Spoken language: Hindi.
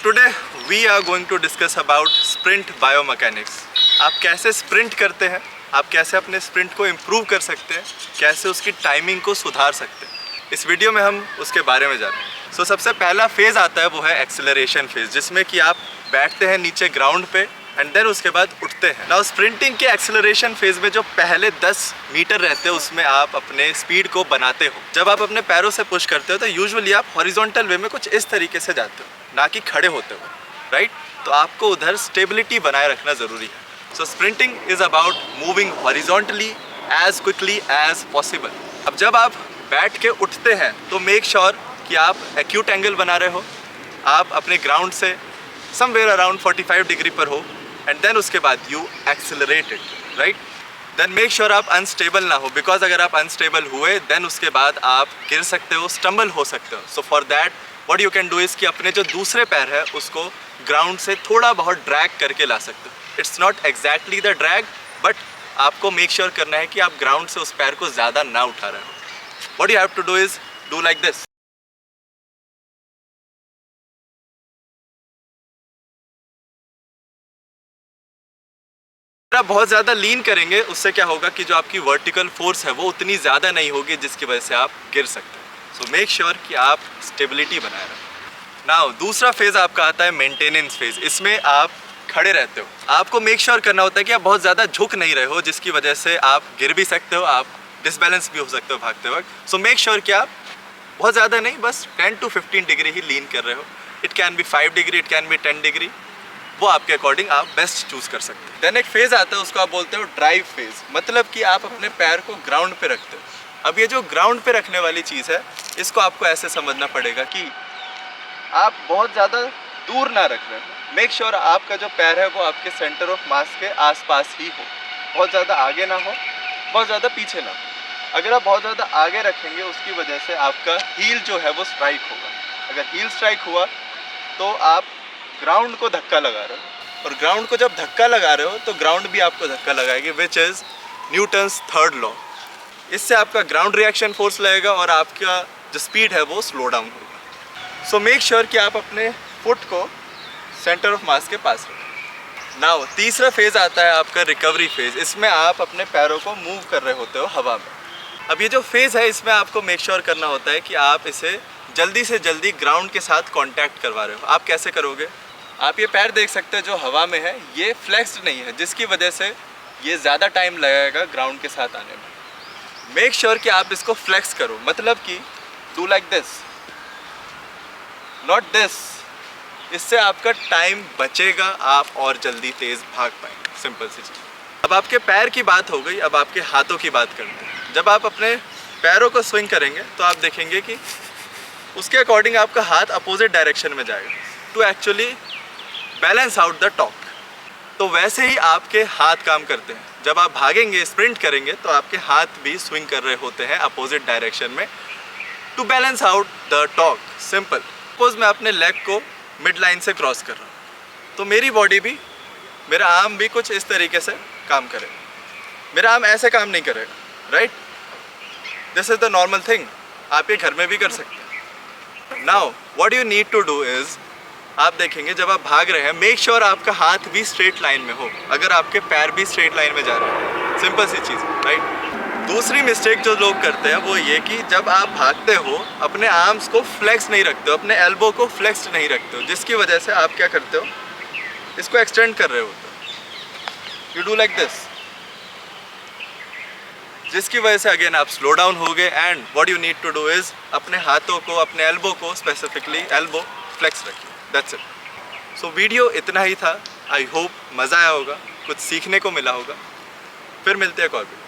today we are going to discuss about sprint biomechanics. आप कैसे स्प्रिंट करते हैं, आप कैसे अपने स्प्रिंट को इम्प्रूव कर सकते हैं, कैसे उसकी टाइमिंग को सुधार सकते हैं, इस वीडियो में हम उसके बारे में जानेंगे। सो सबसे पहला फेज़ आता है वो है एक्सेलरेशन फेज़, जिसमें कि आप बैठते हैं नीचे ग्राउंड पे एंड देन उसके बाद उठते हैं। नाउ स्प्रिंटिंग के एक्सेलरेशन फेज़ में जो पहले 10 मीटर रहते हैं उसमें आप अपने स्पीड को बनाते हो। जब आप अपने पैरों से पुश करते हो तो यूजुअली आप हॉरिजॉन्टल वे में कुछ इस तरीके से जाते हो, ना कि खड़े होते हो, राइट? तो आपको उधर स्टेबिलिटी बनाए रखना ज़रूरी है। So sprinting is about moving horizontally as quickly as possible. अब जब आप बैठ के उठते हैं तो मेक श्योर कि आप एक्यूट एंगल बना रहे हो, आप अपने ग्राउंड से समवेयर अराउंड 45 डिग्री पर हो एंड देन उसके बाद you accelerate it, right? Then make sure आप अनस्टेबल ना हो, बिकॉज अगर आप अनस्टेबल हुए देन उसके बाद आप गिर सकते हो, स्टम्बल हो सकते हो। So for that what you can do is कि अपने जो दूसरे पैर है उसको ग्राउंड से थोड़ा बहुत ड्रैग करके ला सकते हो। It's not exactly the drag, but आपको मेक श्योर करना है कि आप ग्राउंड से उस पैर को ज़्यादा ना उठा रहे हो। What you have to do is do like this. आप बहुत ज़्यादा लीन करेंगे उससे क्या होगा कि जो आपकी वर्टिकल फोर्स है वो उतनी ज़्यादा नहीं होगी जिसकी वजह से आप गिर सकते हैं। सो मेक श्योर कि आप स्टेबिलिटी बनाए रखें। नाउ दूसरा फेज़ आपका आता है मेंटेनेंस फेज़। इसमें आप खड़े रहते हो, आपको मेक श्योर करना होता है कि आप बहुत ज़्यादा झुक नहीं रहे हो जिसकी वजह से आप गिर भी सकते हो, आप डिसबैलेंस भी हो सकते हो भागते वक्त। सो मेक श्योर कि आप बहुत ज़्यादा नहीं, बस 10 to 15 डिग्री ही लीन कर रहे हो। It can be 5 degree, it can be 10 degree, वो आपके अकॉर्डिंग आप बेस्ट चूज़ कर सकते हैं। देन एक फेज़ आता है उसको आप बोलते हो ड्राइव फेज़, मतलब कि आप अपने पैर को ग्राउंड पे रखते हो। अब ये जो ग्राउंड पे रखने वाली चीज़ है इसको आपको ऐसे समझना पड़ेगा कि आप बहुत ज़्यादा दूर ना रख रहे हो। मेक श्योर आपका जो पैर है वो आपके सेंटर ऑफ मास के आसपास ही हो, बहुत ज़्यादा आगे ना हो, बहुत ज़्यादा पीछे ना हो। अगर आप बहुत ज़्यादा आगे रखेंगे उसकी वजह से आपका हील जो है वो स्ट्राइक होगा। अगर हील स्ट्राइक हुआ तो आप ग्राउंड को धक्का लगा रहे हो, और ग्राउंड को जब धक्का लगा रहे हो तो ग्राउंड भी आपको धक्का लगाएगी, which is Newton's third law. इससे आपका ग्राउंड रिएक्शन फोर्स लगेगा और आपका जो स्पीड है वो स्लो डाउन होगा। सो मेक श्योर कि आप अपने फुट को सेंटर ऑफ मास के पास रखें। नाउ तीसरा फेज़ आता है आपका रिकवरी फेज़। इसमें आप अपने पैरों को मूव कर रहे होते हो हवा में। अब ये जो फेज़ है इसमें आपको मेक श्योर करना होता है कि आप इसे जल्दी से जल्दी ग्राउंड के साथ कांटेक्ट करवा रहे हो। आप कैसे करोगे? आप ये पैर देख सकते हैं जो हवा में है, ये फ्लेक्स्ड नहीं है, जिसकी वजह से ये ज़्यादा टाइम लगेगा ग्राउंड के साथ आने में। मेक श्योर कि आप इसको फ्लेक्स करो, मतलब कि do like this, not this. इससे आपका टाइम बचेगा, आप और जल्दी तेज़ भाग पाएंगे। सिंपल सी चीज़। अब आपके पैर की बात हो गई, अब आपके हाथों की बात करते हैं। जब आप अपने पैरों को स्विंग करेंगे तो आप देखेंगे कि उसके अकॉर्डिंग आपका हाथ अपोजिट डायरेक्शन में जाएगा to actually balance out the torque. तो वैसे ही आपके हाथ काम करते हैं। जब आप भागेंगे, स्प्रिंट करेंगे तो आपके हाथ भी स्विंग कर रहे होते हैं अपोजिट डायरेक्शन में to balance out the torque. Simple. Suppose मैं अपने लेग को मिड लाइन से क्रॉस कर रहा हूँ तो मेरी बॉडी भी, मेरा आर्म भी कुछ इस तरीके से काम करेगा। मेरा आर्म ऐसे काम नहीं करेगा, right? This is the normal thing. आप ये घर में भी कर सकते हैं। Now what you need to do is, आप देखेंगे जब आप भाग रहे हैं मेक श्योर आपका हाथ भी स्ट्रेट लाइन में हो, अगर आपके पैर भी स्ट्रेट लाइन में जा रहे हैं। सिंपल सी चीज़, राइट? दूसरी मिस्टेक जो लोग करते हैं वो ये कि जब आप भागते हो अपने आर्म्स को फ्लेक्स नहीं रखते हो, अपने एल्बो को फ्लेक्स्ड नहीं रखते हो, जिसकी वजह से आप क्या करते हो, इसको एक्सटेंड कर रहे होते हो। यू डू लाइक दिस, जिसकी वजह से अगेन आप स्लो डाउन हो गए। And what you need to do is अपने हाथों को, अपने एल्बो को, स्पेसिफिकली एल्बो फ्लेक्स रखिए। That's it. सो वीडियो इतना ही था। आई होप मज़ा आया होगा, कुछ सीखने को मिला होगा। फिर मिलते हैं कॉल पे।